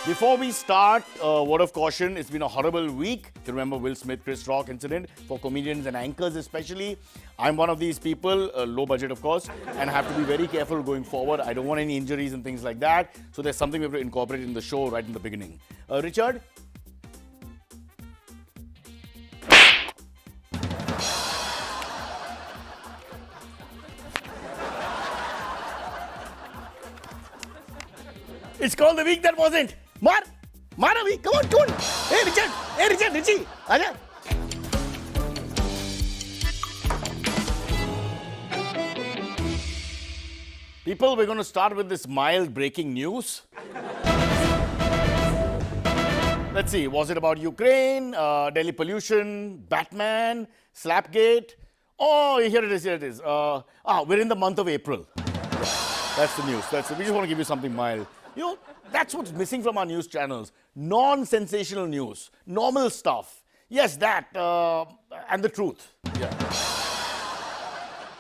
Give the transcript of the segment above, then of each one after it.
Before we start, word of caution, it's been a horrible week. You remember Will Smith, Chris Rock incident, for comedians and anchors especially. I'm one of these people, low budget of course, and have to be very careful going forward. I don't want any injuries and things like that. So there's something we have to incorporate in the show right in the beginning. Richard? It's called The Week That Wasn't. Maravi, come on. Hey, Richie. Aja. People, we're going to start with this mild breaking news. Let's see, was it about Ukraine, Delhi pollution, Batman, Slapgate? Oh, here it is. We're in the month of April. Yeah, that's the news. We just want to give you something mild. You know, that's what's missing from our news channels. Non-sensational news, normal stuff. Yes, that, and the truth. Yeah.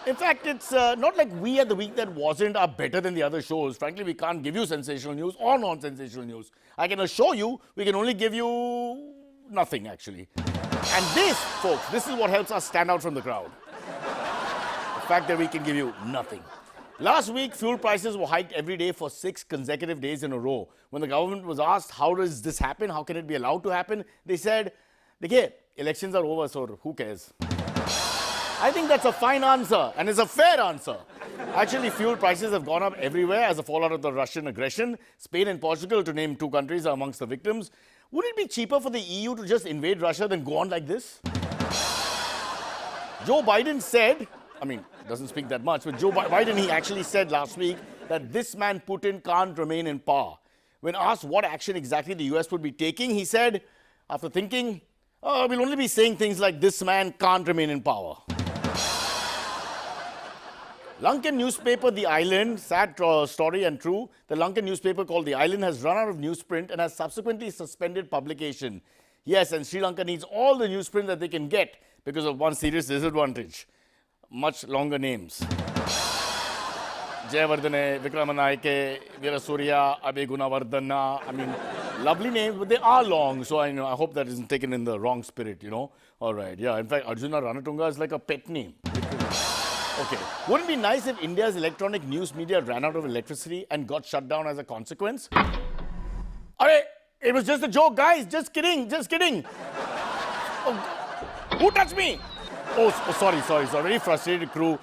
In fact, it's not like we at The Week That Wasn't are better than the other shows. Frankly, we can't give you sensational news or non-sensational news. I can assure you, we can only give you nothing, actually. And this, folks, this is what helps us stand out from the crowd. The fact that we can give you nothing. Last week, fuel prices were hiked every day for 6 consecutive days in a row. When the government was asked, how does this happen? How can it be allowed to happen? They said, "Dekhiye, elections are over, so who cares?" I think that's a fine answer, and it's a fair answer. Actually, fuel prices have gone up everywhere as a fallout of the Russian aggression. Spain and Portugal, to name 2 countries, are amongst the victims. Would it be cheaper for the EU to just invade Russia than go on like this? Joe Biden said, doesn't speak that much, but Joe Biden, he actually said last week that this man Putin can't remain in power. When asked what action exactly the US would be taking, he said, after thinking, we'll only be saying things like this man can't remain in power. Lankan newspaper The Island, sad story and true, the Lankan newspaper called The Island has run out of newsprint and has subsequently suspended publication. Yes, and Sri Lanka needs all the newsprint that they can get because of one serious disadvantage. Much longer names. Jayavardhane, Vikramanayake, Veerasurya, Abe Gunawardhana. Lovely names, but they are long. So I hope that isn't taken in the wrong spirit, All right, yeah. In fact, Arjuna Ranatunga is like a pet name. Okay. Wouldn't it be nice if India's electronic news media ran out of electricity and got shut down as a consequence? It was just a joke, guys. Just kidding. Oh, who touched me? Oh, sorry. Very frustrated crew.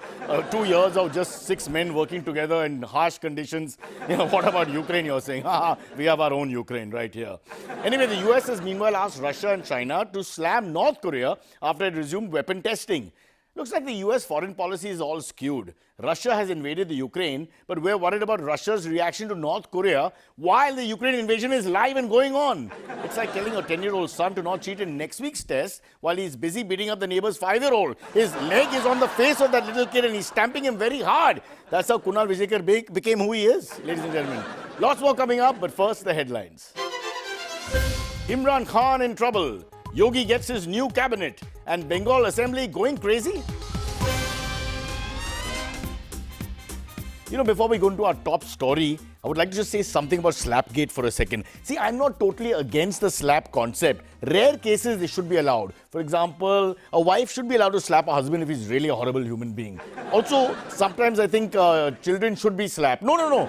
2 years of just 6 men working together in harsh conditions. What about Ukraine, you're saying? We have our own Ukraine right here. Anyway, the US has meanwhile asked Russia and China to slam North Korea after it resumed weapon testing. Looks like the US foreign policy is all skewed. Russia has invaded the Ukraine, but we're worried about Russia's reaction to North Korea while the Ukraine invasion is live and going on. It's like telling a 10-year-old son to not cheat in next week's test while he's busy beating up the neighbor's 5-year-old. His leg is on the face of that little kid and he's stamping him very hard. That's how Kunal Vijayekar became who he is, ladies and gentlemen. Lots more coming up, but first the headlines. Imran Khan in trouble. Yogi gets his new cabinet, and Bengal Assembly going crazy? Before we go into our top story, I would like to just say something about Slapgate for a second. See, I'm not totally against the slap concept. Rare cases, they should be allowed. For example, a wife should be allowed to slap a husband if he's really a horrible human being. Also, sometimes I think children should be slapped. No.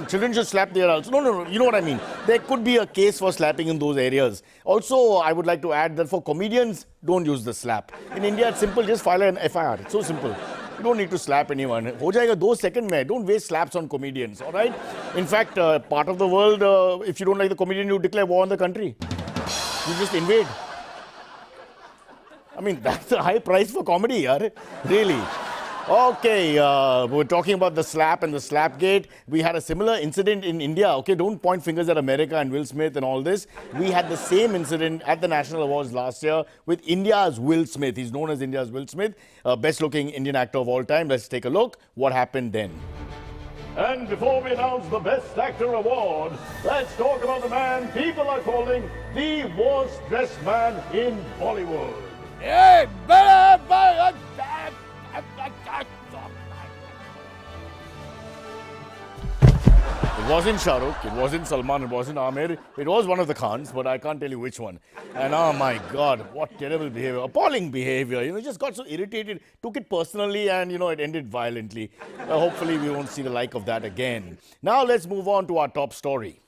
Children should slap their adults. No. You know what I mean. There could be a case for slapping in those areas. Also, I would like to add that for comedians, don't use the slap. In India, it's simple. Just file an FIR. It's so simple. You don't need to slap anyone. Ho jayega 2 seconds mein. Don't waste slaps on comedians, all right? In fact, part of the world, if you don't like the comedian, you declare war on the country. You just invade. That's a high price for comedy, yaar. Really. Okay, we're talking about the slap and the Slapgate. We had a similar incident in India. Okay, don't point fingers at America and Will Smith and all this. We had the same incident at the National Awards last year with India's Will Smith. He's known as India's Will Smith, best looking Indian actor of all time. Let's take a look. What happened then? And before we announce the Best Actor award, let's talk about the man people are calling the worst dressed man in Bollywood. Hey, It wasn't Shah Rukh, it wasn't Salman, it wasn't Amir. It was one of the Khans, but I can't tell you which one. And oh my God, what terrible behavior, appalling behavior. Just got so irritated, took it personally, and it ended violently. Hopefully, we won't see the like of that again. Now, let's move on to our top story.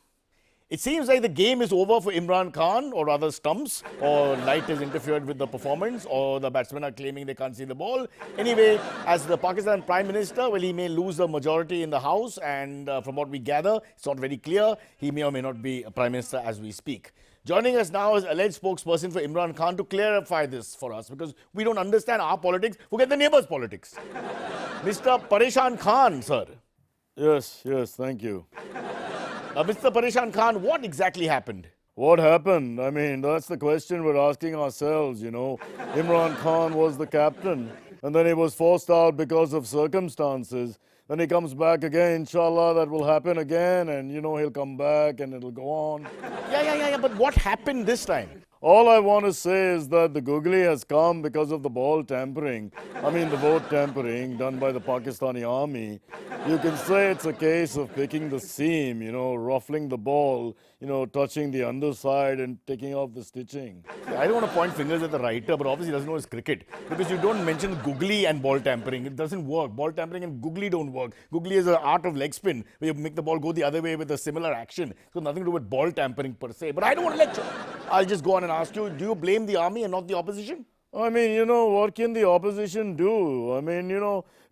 It seems like the game is over for Imran Khan, or rather stumps, or light has interfered with the performance, or the batsmen are claiming they can't see the ball. Anyway, as the Pakistan Prime Minister, well, he may lose the majority in the House, and from what we gather, it's not very clear. He may or may not be a Prime Minister as we speak. Joining us now is alleged spokesperson for Imran Khan to clarify this for us, because we don't understand our politics, forget the neighbours' politics. Mr. Pareshan Khan, sir. Yes, thank you. Mr. Pareshan Khan, what exactly happened? What happened? I mean, that's the question we're asking ourselves, Imran Khan was the captain, and then he was forced out because of circumstances. Then he comes back again, inshallah, that will happen again, and, he'll come back and it'll go on. Yeah, but what happened this time? All I want to say is that the googly has come because of the ball tampering. The vote tampering done by the Pakistani army. You can say it's a case of picking the seam, ruffling the ball, touching the underside and taking off the stitching. I don't want to point fingers at the writer, but obviously he doesn't know his cricket. Because you don't mention googly and ball tampering. It doesn't work. Ball tampering and googly don't work. Googly is an art of leg spin, where you make the ball go the other way with a similar action. So nothing to do with ball tampering per se. But I don't want to lecture. I'll just go on and ask you, do you blame the army and not the opposition? What can the opposition do?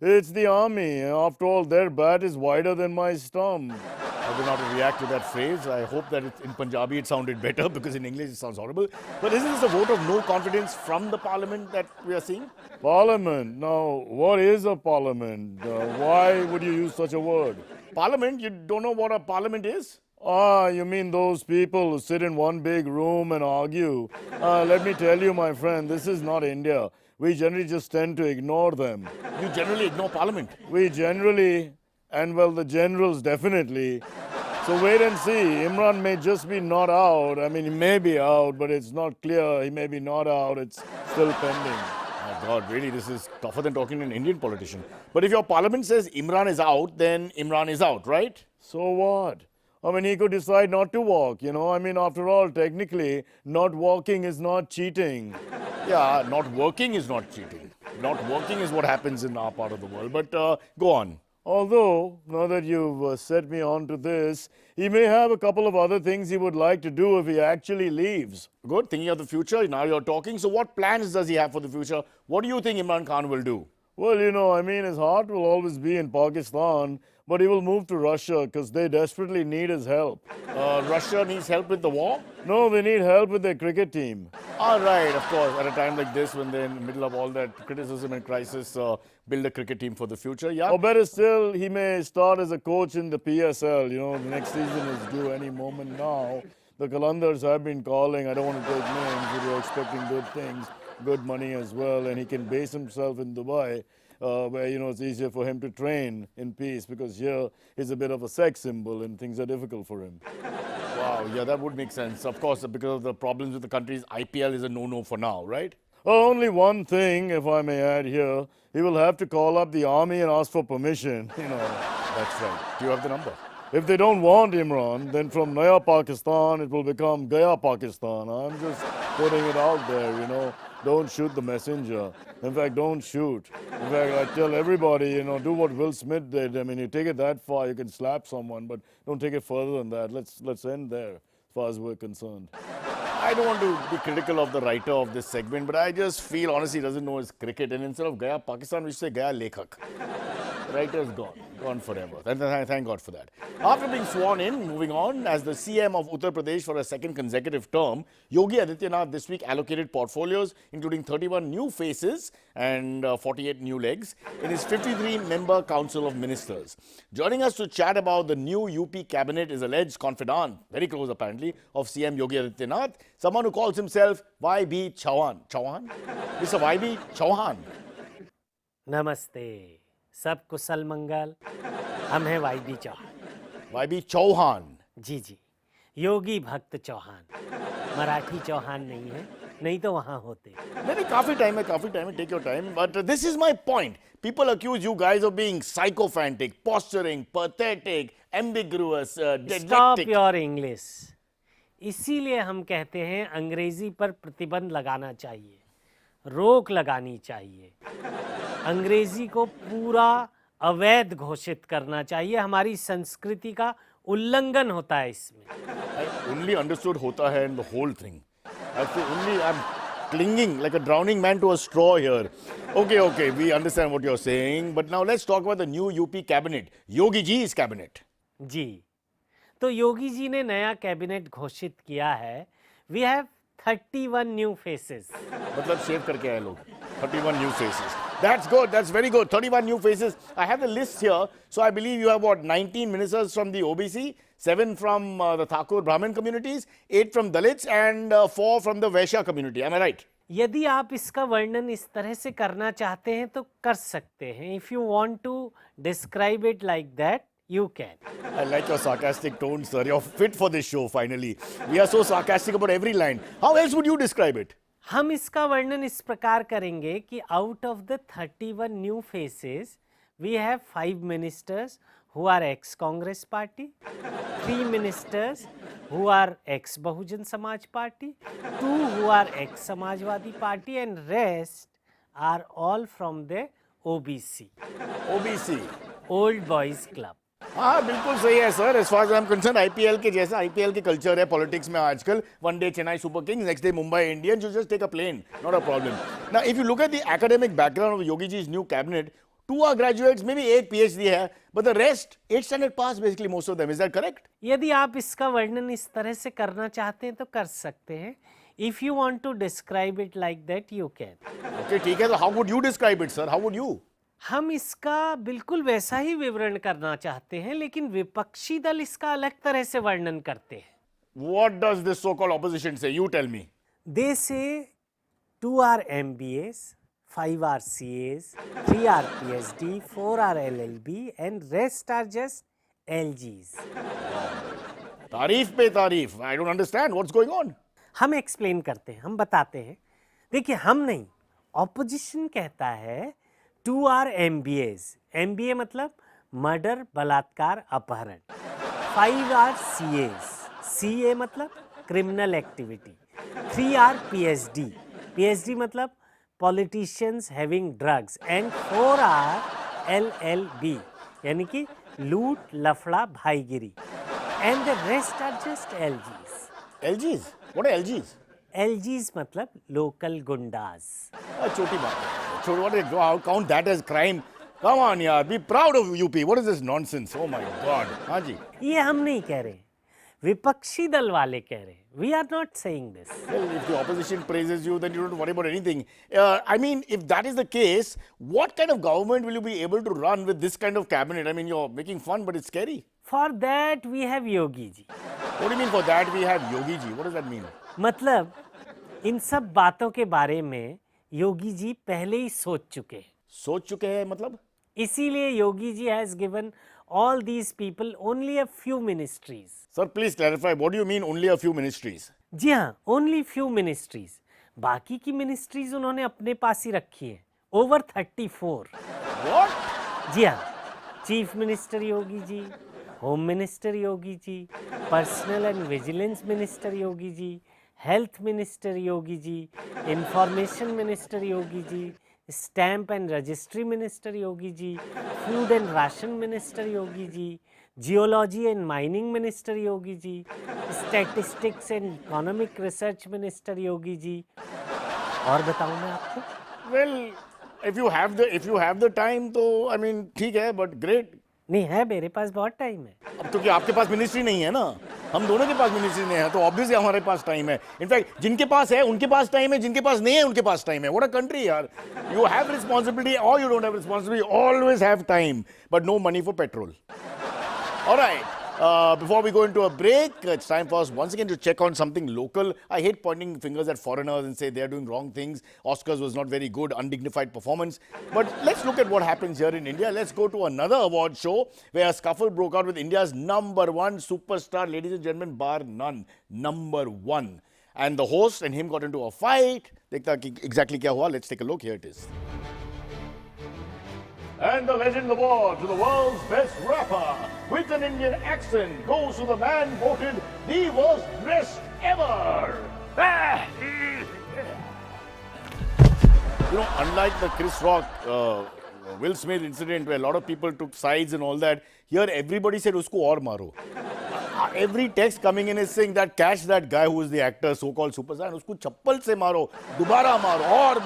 It's the army. After all, their bat is wider than my stump. I don't know how to react to that phrase. I hope that in Punjabi it sounded better, because in English it sounds horrible. But isn't this a vote of no confidence from the parliament that we are seeing? Parliament? Now, what is a parliament? Why would you use such a word? Parliament? You don't know what a parliament is? You mean those people who sit in one big room and argue? Let me tell you, my friend, this is not India. We generally just tend to ignore them. You generally ignore Parliament? We generally, and well, the generals definitely. So wait and see. Imran may just be not out. He may be out, but it's not clear. He may be not out. It's still pending. My God, really, this is tougher than talking to an Indian politician. But if your Parliament says Imran is out, then Imran is out, right? So what? He could decide not to walk, after all, technically, not walking is not cheating. Yeah, not working is not cheating. Not working is what happens in our part of the world. But go on. Although, now that you've set me on to this, he may have a couple of other things he would like to do if he actually leaves. Good, thinking of the future, now you're talking. So what plans does he have for the future? What do you think Imran Khan will do? Well, his heart will always be in Pakistan, but he will move to Russia because they desperately need his help. Russia needs help with the war? No, they need help with their cricket team. All right, of course. At a time like this, when they're in the middle of all that criticism and crisis, build a cricket team for the future, yeah? Or better still, he may start as a coach in the PSL. The next season is due any moment now. The Kalandars have been calling. I don't want to take names, but we're expecting good things, good money as well. And he can base himself in Dubai, where, it's easier for him to train in peace, because here he's a bit of a sex symbol and things are difficult for him. Wow, yeah, that would make sense. Of course, because of the problems with the countries, IPL is a no-no for now, right? Only one thing, if I may add here, he will have to call up the army and ask for permission, That's right. Do you have the number? If they don't want Imran, then from Naya Pakistan, it will become Gaya Pakistan. I'm just putting it out there, Don't shoot the messenger. In fact, don't shoot. In fact, I tell everybody, do what Will Smith did. You take it that far, you can slap someone, but don't take it further than that. Let's end there, as far as we're concerned. I don't want to be critical of the writer of this segment, but I just feel, honestly, he doesn't know his cricket. And instead of Gaya Pakistan, we should say Gaya Lekhak. The writer's gone forever. Thank God for that. After being sworn in, moving on, as the CM of Uttar Pradesh for a second consecutive term, Yogi Adityanath this week allocated portfolios, including 31 new faces and 48 new legs, in his 53-member Council of Ministers. Joining us to chat about the new UP cabinet is alleged confidant, very close apparently, of CM Yogi Adityanath, someone who calls himself YB Chauhan. Chauhan? Mr. YB Chauhan. नमस्ते, सब कुशल मंगल. हम हैं YB Chauhan. YB Chauhan. जी जी, योगी भक्त चौहान. मराठी चौहान नहीं है, नहीं तो वहाँ होते. Maybe काफी time है, take your time. But this is my point. People accuse you guys of being sycophantic, posturing, pathetic, ambiguous, stop didactic. Your English. इसीलिए हम कहते हैं अंग्रेजी पर प्रतिबंध लगाना चाहिए, रोक लगानी चाहिए, अंग्रेजी को पूरा अवैध घोषित करना चाहिए। हमारी संस्कृति का उल्लंघन होता है इसमें। I only understood hota hai and the whole thing. I'm clinging like a drowning man to a straw here. Okay, we understand what you're saying, but now let's talk about the new UP cabinet, Yogi Ji's cabinet. जी, तो योगी जी ने नया cabinet घोषित किया है। We have 31 new faces. मतलब shave करके आए लोग। 31 new faces. That's good. That's very good. 31 new faces. I have the list here. So I believe you have what, 19 ministers from the OBC, 7 from the Thakur Brahmin communities, 8 from Dalits, and 4 from the Vaishya community. Am I right? यदि आप इसका वर्णन इस तरह से करना चाहते हैं तो कर सकते हैं। If you want to describe it like that you can. I like your sarcastic tone, sir. You're fit for this show, finally. We are so sarcastic about every line. How else would you describe it? हम इसका वर्णन इस प्रकार करेंगे कि out of the 31 new faces we have 5 ministers who are ex Congress party, 3 ministers who are ex Bahujan Samaj Party, 2 who are ex Samajwadi Party, and rest are all from the OBC. OBC. Old Boys Club. हाँ बिल्कुल सही है sir. As far as I am concern IPL के जैसा IPL के culture है politics में आजकल। One day Chennai Super Kings, next day Mumbai Indians, you just take a plane, not a problem. Now if you look at the academic background of Yogi ji's new cabinet, 2 are graduates, maybe 1 PhD है, but the rest 8th standard pass basically most of them. Is that correct? यदि आप इसका वर्णन इस तरह से करना चाहते हैं तो कर सकते हैं। If you want to describe it like that, you can. Okay, ठीक है। तो how would you describe it, sir? How would you? हम इसका बिल्कुल वैसा ही विवरण करना चाहते हैं, लेकिन विपक्षी दल इसका अलग तरह से वर्णन करते हैं। What does this so-called opposition say? You tell me. They say 2 are MBAs, 5 are CAs, 3 are PhD, 4 are LLB, and rest are just LGs. तारीफ पे तारीफ। I don't understand what's going on. हम एक्सप्लेन करते हैं, हम बताते हैं। देखिए, हम नहीं, ऑपोजिशन कहता है 2 are MBAs. MBA मतलब मर्डर, बलात्कार, अपहरण। 5 are CAs. CA मतलब criminal activity. 3 are PhD. PhD मतलब politicians having drugs. And 4 are LLB यानी कि लूट, लफड़ा, भाईगिरी। And the rest are just LGs. LGs? What are LGs? LGs मतलब लोकल गुंडाज। छोटी बात है। What do you count that as crime? Come on, yaar. Be proud of UP. What is this nonsense? Oh my God. हाँ जी। ये हम नहीं कह रहे, विपक्षी दल वाले कह रहे हैं। We are not saying this. Well, if the opposition praises you, then you don't worry about anything. I mean, if that is the case, what kind of government will you be able to run with this kind of cabinet? I mean, you're making fun, but it's scary. For that we have Yogi ji. What do you mean for that we have Yogi ji? What does that mean? मतलब इन सब बातों के बारे में योगी जी पहले ही सोच चुके हैं। सोच चुके हैं मतलब? इसीलिए Yogi ji has given all these people only a few ministries. Sir, please clarify. What do you mean only a few ministries? जी हाँ, only few ministries. बाकी की मिनिस्ट्रीज उन्होंने अपने पास ही रखी है। Over 34. What? जी हाँ, chief minister Yogi ji, home minister Yogi ji, personnel and vigilance minister Yogi ji, health minister Yogi ji, information minister Yogi ji, stamp and registry minister Yogi ji, food and ration minister Yogi ji, geology and mining minister Yogi ji, statistics and economic research minister Yogi ji. और बताऊं मैं आपको? Well, if you have the time, तो I mean ठीक है, but great. नहीं है, मेरे पास बहुत टाइम है। अब क्योंकि आपके पास मिनिस्ट्री नहीं है ना, हम दोनों के पास मिनिस्ट्री नहीं है, तो ऑब्वियसली हमारे पास टाइम है। इनफैक्ट जिनके पास है उनके पास टाइम है, जिनके पास नहीं है उनके पास टाइम है। व्हाट अ कंट्री यार। यू हैव रिस्पांसिबिलिटी और you don't have responsibility, always have time but no money for petrol. Alright, before we go into a break, it's time for us once again to check on something local. I hate pointing fingers at foreigners and say they're doing wrong things. Oscars was not very good, undignified performance. But let's look at what happens here in India. Let's go to another award show where a scuffle broke out with India's #1 superstar, ladies and gentlemen, bar none, #1. And the host and him got into a fight. Dekhta ki exactly kya hua. Let's take a look. Here it is. And the Legend Award to the world's best rapper with an Indian accent goes to the man voted the worst dressed ever. You know, unlike the Chris Rock, Will Smith incident where a lot of people took sides and all that, here everybody said, usko aur maro. Every text coming in is saying that catch that guy who is the actor, so-called superstar, and usko chappal se maro, dobara maro, aur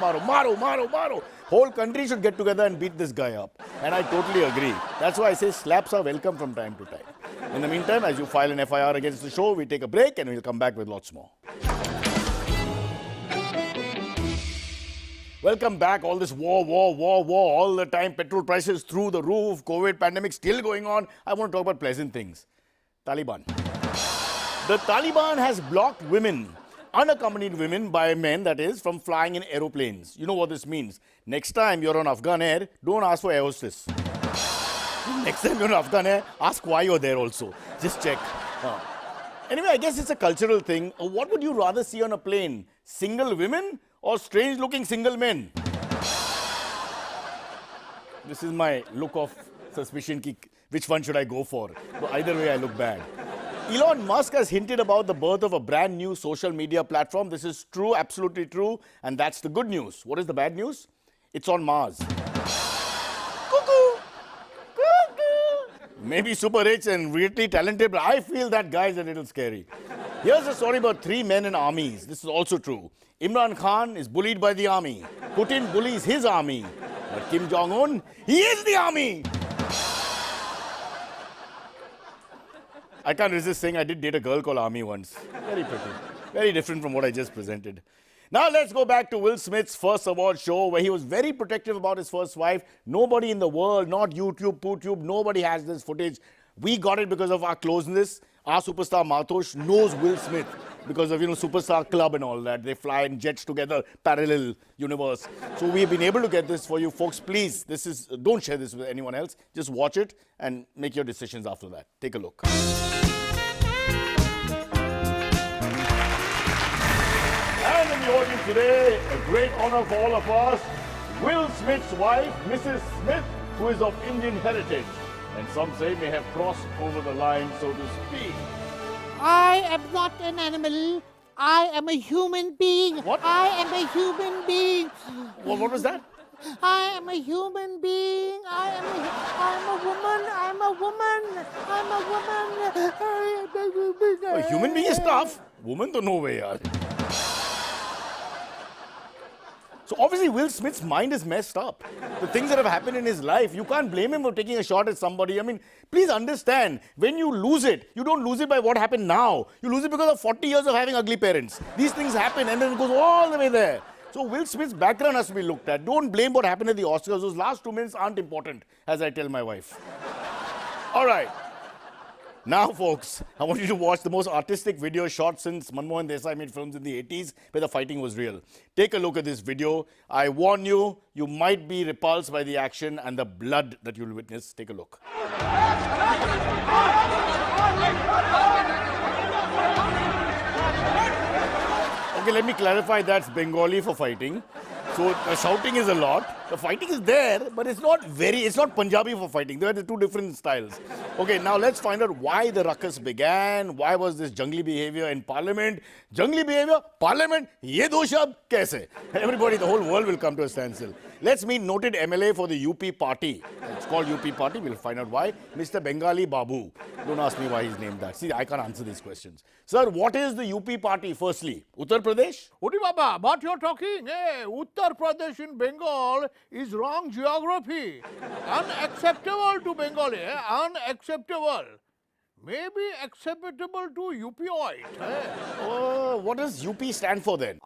maro. Whole country should get together and beat this guy up. And I totally agree. That's why I say slaps are welcome from time to time. In the meantime, as you file an FIR against the show, we take a break and we'll come back with lots more. Welcome back. All this war, all the time. Petrol prices through the roof. COVID pandemic still going on. I want to talk about pleasant things. Taliban. The Taliban has blocked women, unaccompanied women by men, that is, from flying in aeroplanes. You know what this means. Next time you're on Afghan Air, don't ask for air hostess. Next time you're on Afghan Air, ask why you're there also. Just check. Anyway, I guess it's a cultural thing. What would you rather see on a plane? Single women or strange-looking single men? This is my look of suspicion. Which one should I go for? But either way, I look bad. Elon Musk has hinted about the birth of a brand new social media platform. This is true, absolutely true. And that's the good news. What is the bad news? It's on Mars. Cuckoo! Cuckoo! Maybe super rich and really talented, but I feel that guy is a little scary. Here's a story about 3 men in armies. This is also true. Imran Khan is bullied by the army. Putin bullies his army. But Kim Jong-un, he is the army. I can't resist saying I did date a girl called Army once. Very pretty. Very different from what I just presented. Now let's go back to Will Smith's first award show where he was very protective about his first wife. Nobody in the world, not YouTube, PooTube, nobody has this footage. We got it because of our closeness. Our superstar Matosh knows Will Smith because of, Superstar Club and all that. They fly in jets together, parallel universe. So we've been able to get this for you folks. Please, don't share this with anyone else. Just watch it and make your decisions after that. Take a look. And in the audience today, a great honor for all of us, Will Smith's wife, Mrs. Smith, who is of Indian heritage. And some say may have crossed over the line, so to speak. I am not an animal. I am a human being. What? I am a human being. What was that? I am a human being. I'm a woman. I'm a woman. A human being is tough. Woman to no way, yaar. So obviously Will Smith's mind is messed up. The things that have happened in his life, you can't blame him for taking a shot at somebody. I mean, please understand, when you lose it, you don't lose it by what happened now. You lose it because of 40 years of having ugly parents. These things happen and then it goes all the way there. So Will Smith's background has to be looked at. Don't blame what happened at the Oscars. Those last 2 minutes aren't important, as I tell my wife. All right. Now, folks, I want you to watch the most artistic video shot since Manmohan Desai made films in the 80s where the fighting was real. Take a look at this video. I warn you, you might be repulsed by the action and the blood that you'll witness. Take a look. Okay, let me clarify, that's Bengali for fighting. So shouting is a lot. The fighting is there, but it's not Punjabi for fighting. There are the 2 different styles. Okay, now let's find out why the ruckus began. Why was this jungly behavior in Parliament? Jungly behavior, Parliament, ye do shabd, kaise? Everybody, the whole world will come to a standstill. Let's meet noted MLA for the UP party. It's called UP party. We'll find out why. Mr. Bengali Babu. Don't ask me why he's named that. See, I can't answer these questions. Sir, what is the UP party firstly? Uttar Pradesh? Udi Baba, what you're talking? Hey, Uttar Pradesh in Bengal is wrong geography. Unacceptable to Bengali, unacceptable. Maybe acceptable to UPoid. Oh, what does UP stand for then?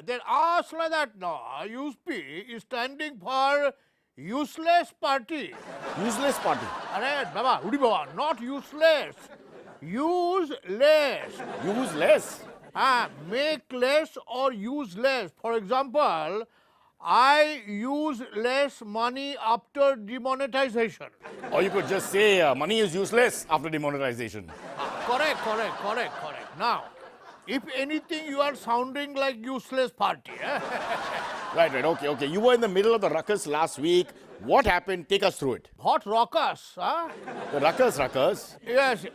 Then ask like that now. UP is standing for useless party. Useless party. Arey, Baba, Udi Baba, not useless. Use less. Use less. Make less or use less. For example, I use less money after demonetization. Or you could just say money is useless after demonetization. Correct. Now, if anything, you are sounding like useless party. Right. Okay. You were in the middle of the ruckus last week. What happened? Take us through it. What ruckus, huh? The Ruckus. Yes.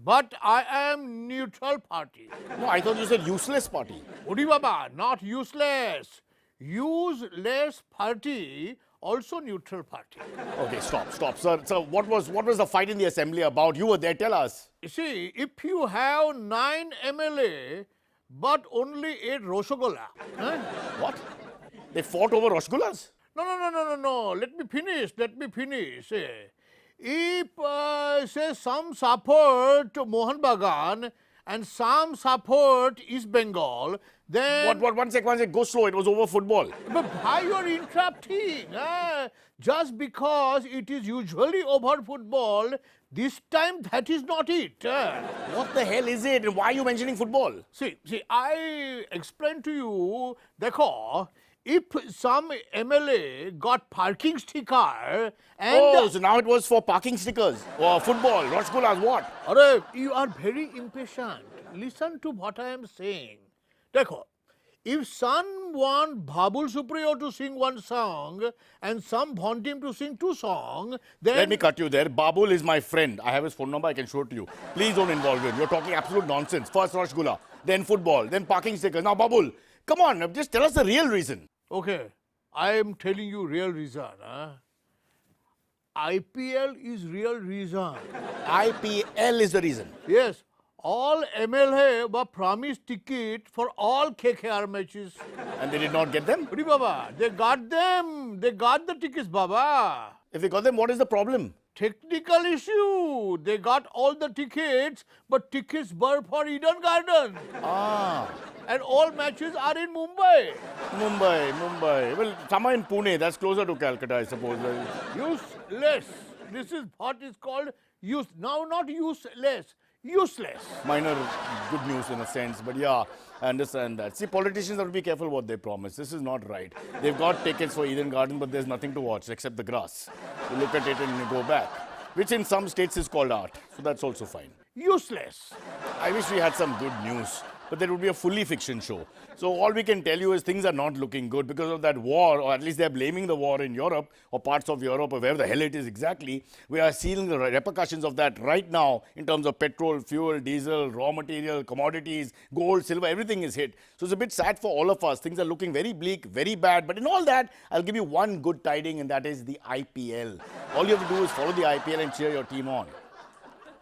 But I am neutral party. No, I thought you said useless party. Udi Baba, not useless. Useless party, also neutral party. Okay, stop, sir. So what was the fight in the assembly about? You were there. Tell us. You see, if you have 9 MLA, but only 8 Roshogola, huh? What? They fought over Rasgullas? No. Let me finish. If, say, some support Mohan Bagan and some support East Bengal, then... What? One sec. Go slow. It was over football. But why you are interrupting? Just because it is usually over football, this time that is not it. What the hell is it? And why are you mentioning football? See, I explained to you, dekho, if some MLA got parking sticker and... Oh, so now it was for parking stickers. Or football. Rasgullas, what? Arey, you are very impatient. Listen to what I am saying. Dekho, if some want Babul Supriyo to sing one song and some want him to sing 2 songs, then... Let me cut you there. Babul is my friend. I have his phone number. I can show it to you. Please don't involve him. You're talking absolute nonsense. First Rasgulla, then football, then parking stickers. Now Babul, come on. Just tell us the real reason. Okay, I am telling you real reason. IPL is real reason. IPL is the reason. Yes, all MLA were promised ticket for all KKR matches. And they did not get them? Uri Baba, they got them. They got the tickets, Baba. If they got them, what is the problem? Technical issue. They got all the tickets, but tickets were for Eden Garden. Ah. And all matches are in Mumbai. Mumbai. Well, somewhere in Pune. That's closer to Calcutta, I suppose. Useless. This is what is called use. Now, not useless. Useless. Minor good news in a sense, but yeah, I understand that. See, politicians have to be careful what they promise. This is not right. They've got tickets for Eden Garden, but there's nothing to watch except the grass. You look at it and you go back, which in some states is called art. So that's also fine. Useless. I wish we had some good news, but there would be a fully fiction show. So all we can tell you is things are not looking good because of that war, or at least they're blaming the war in Europe or parts of Europe or wherever the hell it is exactly. We are seeing the repercussions of that right now in terms of petrol, fuel, diesel, raw material, commodities, gold, silver, everything is hit. So it's a bit sad for all of us. Things are looking very bleak, very bad. But in all that, I'll give you one good tiding, and that is the IPL. All you have to do is follow the IPL and cheer your team on.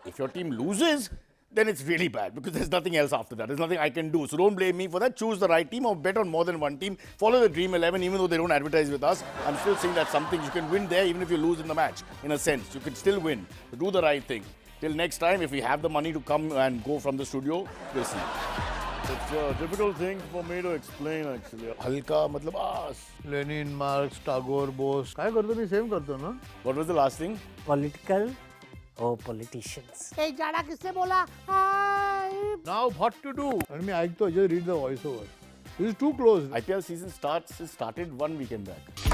If your team loses, then it's really bad because there's nothing else after that. There's nothing I can do. So don't blame me for that. Choose the right team or bet on more than one team. Follow the Dream 11 even though they don't advertise with us. I'm still saying that something you can win there even if you lose in the match. In a sense, you can still win. So do the right thing. Till next time, if we have the money to come and go from the studio, we'll see. It's a difficult thing for me to explain actually. Halka, matlab aas. Lenin, Marx, Tagore, Bose. काय करतो मी same करतो ना. What was the last thing? Political or politicians. ए जाडा किससे बोला हाय Now what to do? And me ऐकतो, just read the voice over. This is too close. IPL season started 1 weekend back.